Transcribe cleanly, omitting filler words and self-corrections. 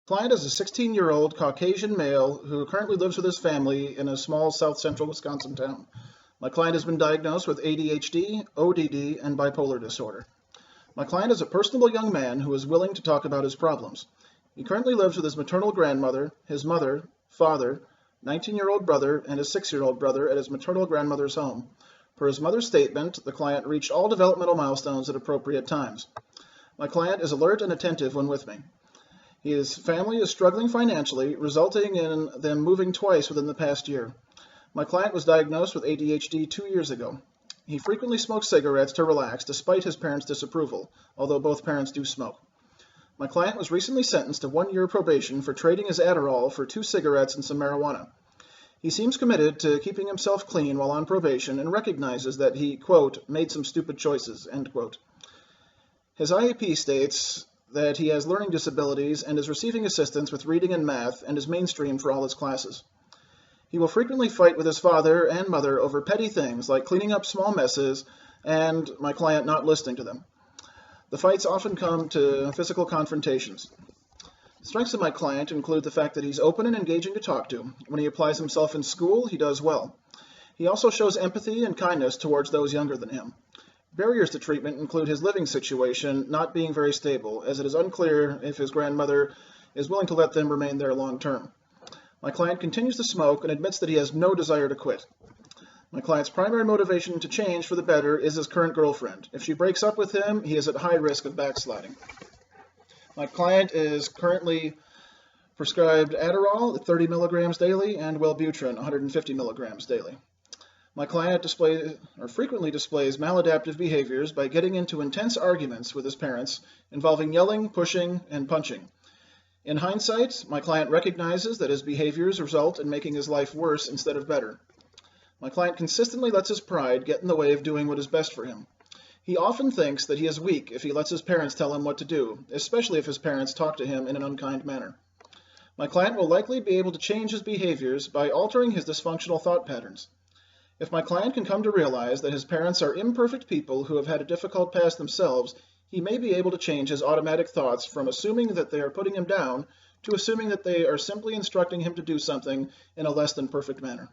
Client is a 16-year-old Caucasian male who currently lives with his family in a small south central Wisconsin town. My client has been diagnosed with ADHD, ODD, and bipolar disorder. My client is a personable young man who is willing to talk about his problems. He currently lives with his maternal grandmother, his mother, father, 19-year-old brother, and his 6-year-old brother at his maternal grandmother's home. Per his mother's statement, the client reached all developmental milestones at appropriate times. My client is alert and attentive when with me. His family is struggling financially, resulting in them moving twice within the past year. My client was diagnosed with ADHD 2 years ago. He frequently smokes cigarettes to relax despite his parents' disapproval, although both parents do smoke. My client was recently sentenced to 1 year probation for trading his Adderall for 2 cigarettes and some marijuana. He seems committed to keeping himself clean while on probation and recognizes that he, quote, made some stupid choices, end quote. His IEP states that he has learning disabilities and is receiving assistance with reading and math and is mainstream for all his classes. He will frequently fight with his father and mother over petty things like cleaning up small messes and my client not listening to them. The fights often come to physical confrontations. The strengths of my client include the fact that he's open and engaging to talk to. When he applies himself in school, he does well. He also shows empathy and kindness towards those younger than him. Barriers to treatment include his living situation not being very stable, as it is unclear if his grandmother is willing to let them remain there long term. My client continues to smoke and admits that he has no desire to quit. My client's primary motivation to change for the better is his current girlfriend. If she breaks up with him, he is at high risk of backsliding. My client is currently prescribed Adderall at 30 milligrams daily and Wellbutrin 150 milligrams daily. My client frequently displays maladaptive behaviors by getting into intense arguments with his parents involving yelling, pushing, and punching. In hindsight, my client recognizes that his behaviors result in making his life worse instead of better. My client consistently lets his pride get in the way of doing what is best for him. He often thinks that he is weak if he lets his parents tell him what to do, especially if his parents talk to him in an unkind manner. My client will likely be able to change his behaviors by altering his dysfunctional thought patterns. If my client can come to realize that his parents are imperfect people who have had a difficult past themselves, he may be able to change his automatic thoughts from assuming that they are putting him down to assuming that they are simply instructing him to do something in a less than perfect manner.